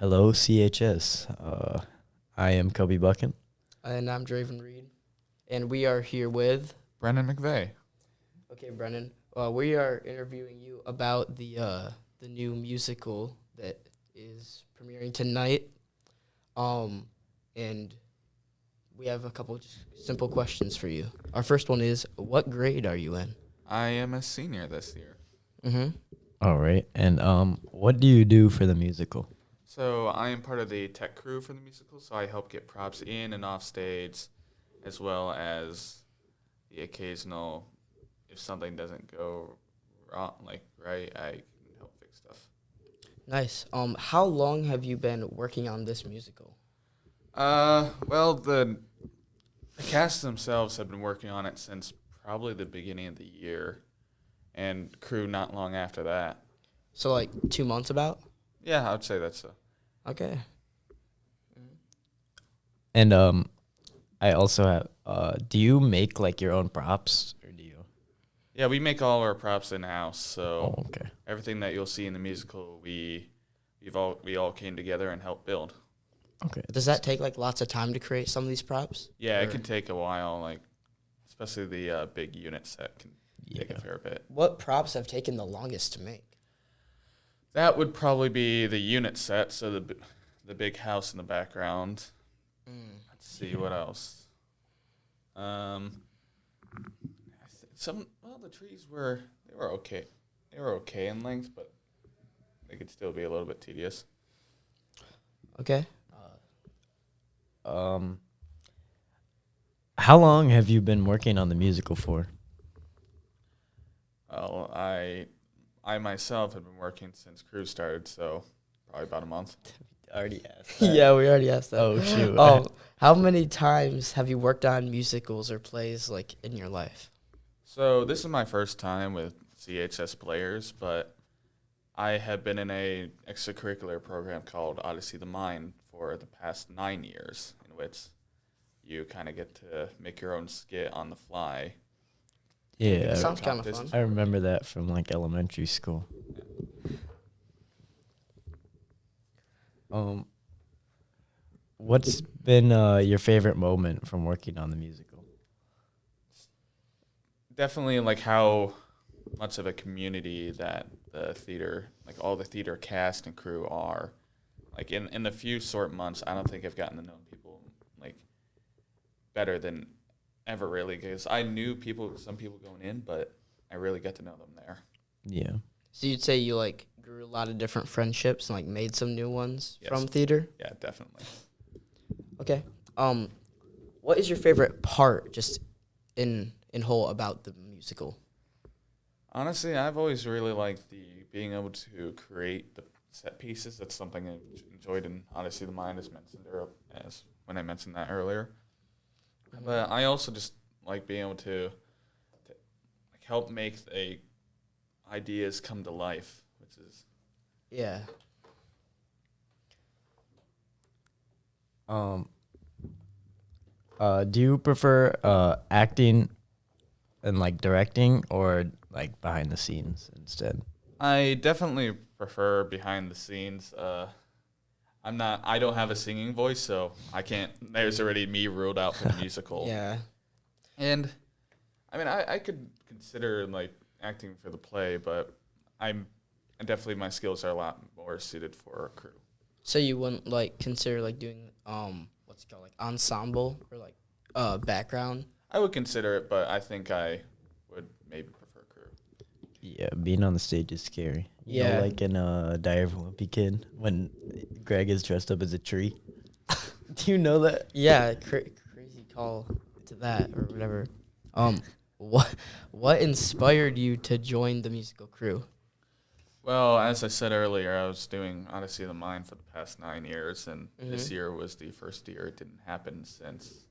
Hello, CHS. I am Kobe Buckin. And I'm Draven Reed. And we are here with. Brennan Mcvey. Okay, Brennan. We are interviewing you about the new musical that is premiering tonight. And we have a couple just simple questions for you. Our first one is, what grade are you in? I am a senior this year. Mm-hmm. All right. And what do you do for the musical? So I am part of the tech crew for the musical, so I help get props in and off stage, as well as the occasional, if something doesn't go wrong, right, I can help fix stuff. Nice. How long have you been working on this musical? Well, the cast themselves have been working on it since probably the beginning of the year, and crew not long after that. So, like, 2 months about? Yeah, I would say that's so. Okay. And I also have. Do you make like your own props, or do you? Yeah, we make all our props in house, so Oh, okay. everything that you'll see in the musical, we all came together and helped build. Okay. Does that take, like, lots of time to create some of these props? Yeah, Or- it can take a while, especially the big unit set can take Yeah. a fair bit. What props have taken the longest to make? That would probably be the unit set, so the big house in the background. Let's see what else. The trees were okay. They were okay in length, but they could still be a little bit tedious. Okay. How long have you been working on the musical for? Well, I myself have been working since crew started, so probably about a month. Already asked. Yeah, we already asked that. Oh shoot. How many times have you worked on musicals or plays like in your life? So this is my first time with CHS players, but I have been in a extracurricular program called Odyssey of the Mind for the past 9 years, in which you kind of get to make your own skit on the fly. Yeah. Sounds kind of fun. Competitions. I remember that from like elementary school. What's been your favorite moment from working on the musical? Definitely like how much of a community that the theater, like all the theater cast and crew are. Like in the few short months, I don't think I've gotten to know people like better than ever really, because I knew some people going in, but I really got to know them there. Yeah. So you'd say you like grew a lot of different friendships and like made some new ones Yes. from theater? Yeah, definitely. Okay. What is your favorite part just in whole about the musical? Honestly, I've always really liked the being able to create the set pieces. That's something I enjoyed in Odyssey of the Mind, as when I mentioned that earlier. But I also just like being able to like help make ideas come to life, which is Yeah. Do you prefer acting and like directing or like behind the scenes instead? I definitely prefer behind the scenes. I don't have a singing voice, so I can't. There's already me ruled out for the musical. Yeah. And I mean, I could consider like acting for the play, but definitely my skills are a lot more suited for a crew. So you wouldn't like consider like doing what's it called, like ensemble or like background? I would consider it, but I think I would maybe prefer crew. Yeah, being on the stage is scary. You Yeah. know, like in Diary of a Wimpy Kid when Greg is dressed up as a tree. Do you know that? Yeah, crazy call to that or whatever. What inspired you to join the musical crew? Well, as I said earlier, I was doing Odyssey of the Mind for the past 9 years, and this year was the first year it didn't happen since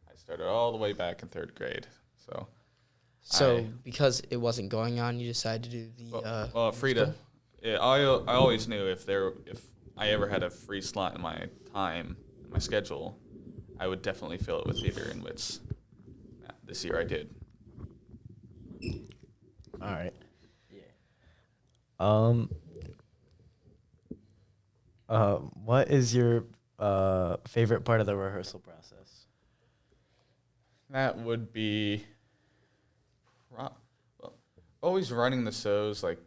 I started all the way back in third grade. So Because it wasn't going on, you decided to do the Frida, I always knew if I ever had a free slot in my time, in my schedule, I would definitely fill it with theater, in which this year I did. All right. Yeah. What is your favorite part of the rehearsal process? That would be well, always running the shows. Like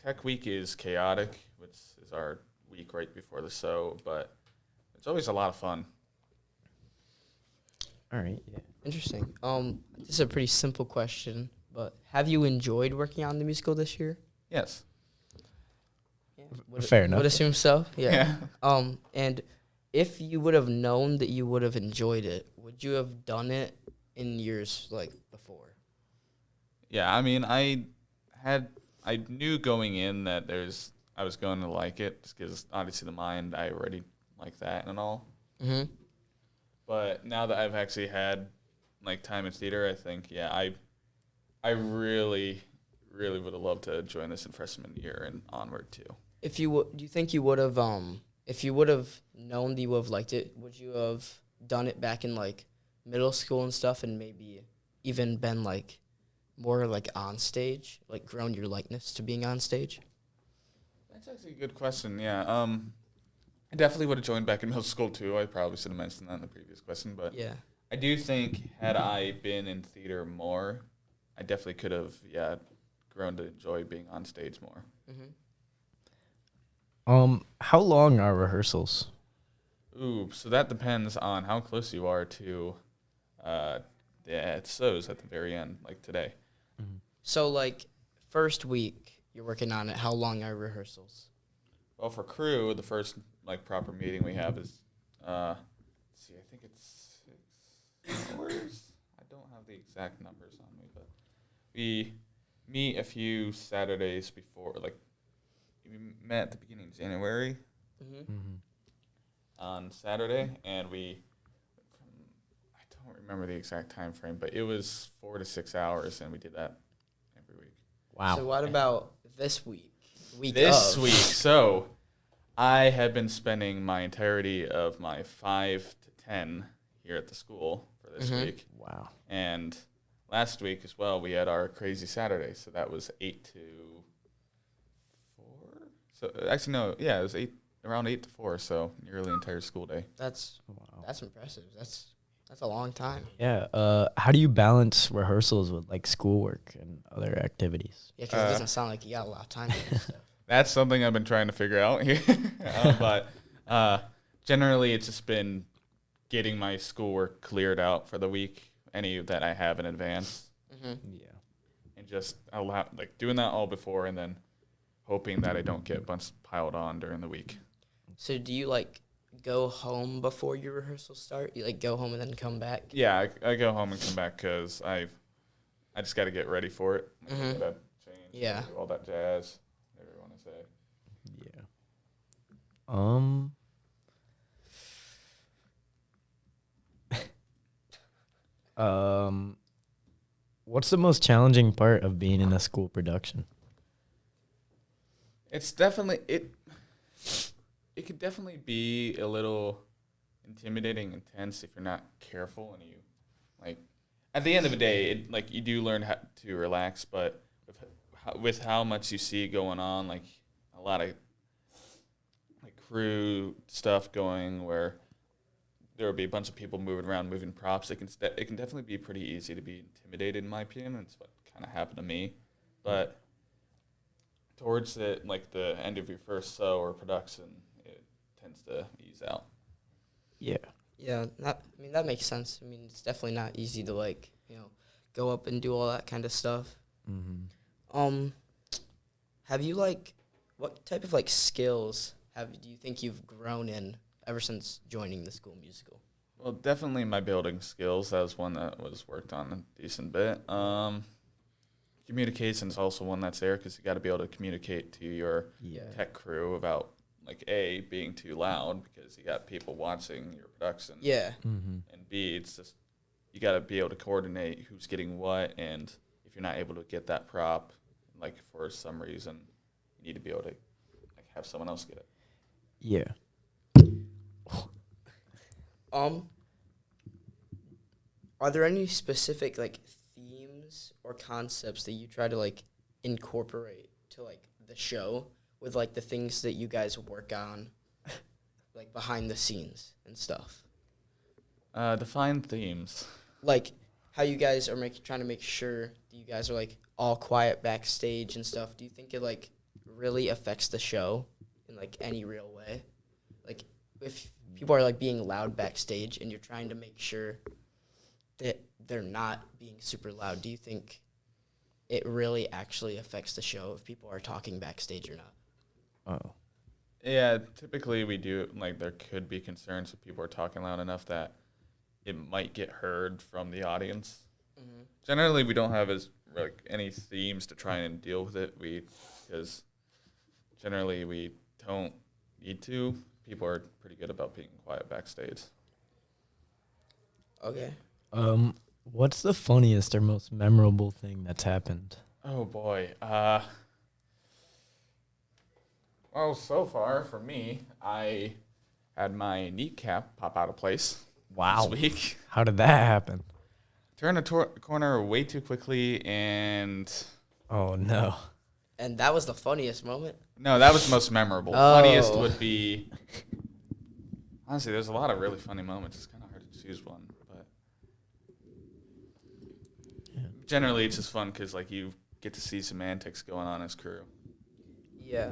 Tech Week is chaotic, which is our week right before the show, but it's always a lot of fun. All right. Yeah. Interesting. This is a pretty simple question, but have you enjoyed working on the musical this year? Yes. Yeah. Fair enough. Would assume so. Yeah. Yeah. And if you would have known that you would have enjoyed it, would you have done it in years like before? Yeah, I mean, I knew going in that I was going to like it because obviously the mind I already like that and all. Mm-hmm. But now that I've actually had like time in theater, I think I really would have loved to join this in freshman year and onward too. Do you think you would have if you would have known that you would have liked it, would you have done it back in like middle school and stuff, and maybe even been like more like on stage, like grown your likeness to being on stage? That's actually a good question. Yeah. I definitely would have joined back in middle school too. I probably should have mentioned that in the previous question, but Yeah. I do think had I been in theater more, I definitely could have grown to enjoy being on stage more. Mm-hmm. How long are rehearsals? Ooh, so that depends on how close you are to the shows at the very end, like today. So like first week you're working on it. How long are rehearsals? Well, for crew, the first like proper meeting we have is, let's see, I think it's 6 hours. I don't have the exact numbers on me, but we meet a few Saturdays before. Like we met at the beginning of January Mm-hmm. on Saturday, and I don't remember the exact time frame, but it was 4 to 6 hours, and we did that every week. Wow. So what about this week? This week, so I have been spending my entirety of my 5 to 10 here at the school for this week. Wow. And last week as well, we had our crazy Saturday, so that was 8 to 4. So actually, no, yeah, it was around 8 to 4, so nearly the entire school day. That's Wow. that's impressive. That's a long time. Yeah. How do you balance rehearsals with like schoolwork and other activities? Yeah, because it doesn't sound like you got a lot of time to do stuff. That's something I've been trying to figure out here. But generally, it's just been getting my schoolwork cleared out for the week, any that I have in advance, Mm-hmm. Yeah. and just doing that all before, and then hoping that I don't get a bunch piled on during the week. So do you like go home before your rehearsals start? You like go home and then come back? Yeah, I go home and come back because I just got to get ready for it. Like, Mhm. I gotta change, Yeah. do all that jazz. Whatever you want to say. Yeah. What's the most challenging part of being in a school production? It's definitely it could definitely be a little intimidating, intense if you're not careful, and you like at the end of the day, you do learn how to relax, but with how much you see going on, like a lot of like crew stuff going where there will be a bunch of people moving around, moving props. It can definitely be pretty easy to be intimidated, in my opinion. It's what kind of happened to me, but towards the end of your first show or production, it tends to ease out. Yeah. Yeah, that makes sense. I mean, it's definitely not easy to go up and do all that kind of stuff. Mm-hmm. Have you what type of skills do you think you've grown in ever since joining the school musical? Well, definitely my building skills. That was one that was worked on a decent bit. Communication is also one that's there because you got to be able to communicate to your tech crew without being too loud because you got people watching your production. Yeah. Mm-hmm. And B, it's just you got to be able to coordinate who's getting what, and if you're not able to get that prop, for some reason, you need to be able to have someone else get it. Yeah. Are there any specific themes or concepts that you try to incorporate to the show with the things that you guys work on like behind the scenes and stuff? Define themes. Like how you guys are trying to make sure that you guys are like all quiet backstage and stuff. Do you think it like really affects the show in like any real way? Like if people are like being loud backstage and you're trying to make sure that they're not being super loud, do you think it really actually affects the show if people are talking backstage or not? Oh. Yeah, typically we do, like, there could be concerns if people are talking loud enough that it might get heard from the audience. Mm-hmm. Generally, we don't have like any themes to try and deal with it. Because generally we don't need to. People are pretty good about being quiet backstage. Okay. What's the funniest or most memorable thing that's happened? Oh boy. Well, so far for me, I had my kneecap pop out of place. Wow. This week. How did that happen? Turned a corner way too quickly, and Oh, no. And that was the funniest moment? no, that was the most memorable. Oh. Funniest would be, honestly, there's a lot of really funny moments. It's kind of hard to choose one, but generally it's just fun because like you get to see some antics going on as crew. Yeah.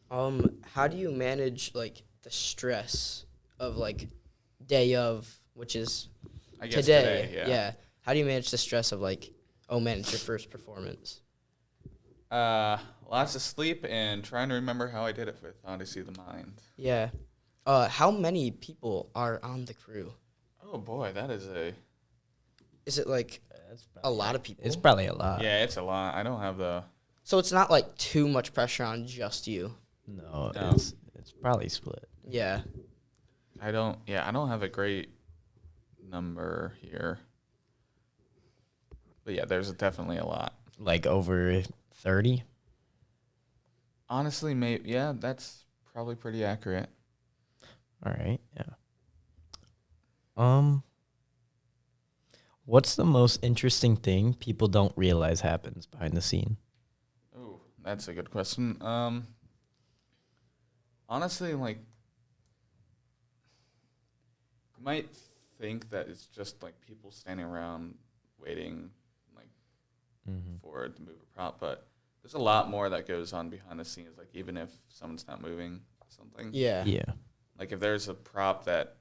How do you manage like the stress of like day of, which is I guess today? yeah. How do you manage the stress of like, oh man, it's your first performance? Lots of sleep and trying to remember how I did it with Odyssey of the Mind. Yeah. How many people are on the crew? Oh boy, that is Is it like a lot of people? It's probably a lot. yeah, it's a lot. I don't have the. So it's not like too much pressure on just you. No, No. it's probably split. Yeah. I don't have a great number here. But yeah, there's definitely a lot. Like over 30? Honestly, maybe yeah, that's probably pretty accurate. All right, yeah. What's the most interesting thing people don't realize happens behind the scene? Ooh, that's a good question. Honestly, like, you might think that it's just like people standing around waiting, like, for it to move a prop, but there's a lot more that goes on behind the scenes. Like, even if someone's not moving something, Yeah. Yeah. like if there's a prop that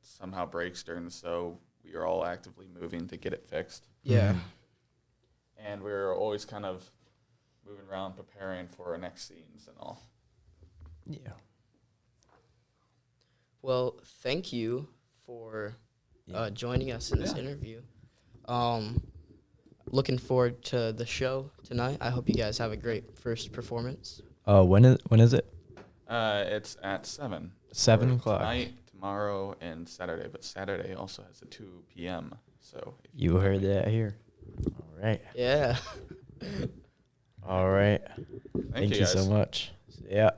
somehow breaks during the show, we are all actively moving to get it fixed, Yeah. and we're always kind of moving around preparing for our next scenes and all. Yeah. Well, thank you for joining us in this interview. Looking forward to the show tonight. I hope you guys have a great first performance. When is it? It's at 7. 7 for o'clock. Tonight, tomorrow, and Saturday. But Saturday also has a 2 p.m. So You heard that here. All right. Yeah. All right. Thank you so guys. much. Yeah.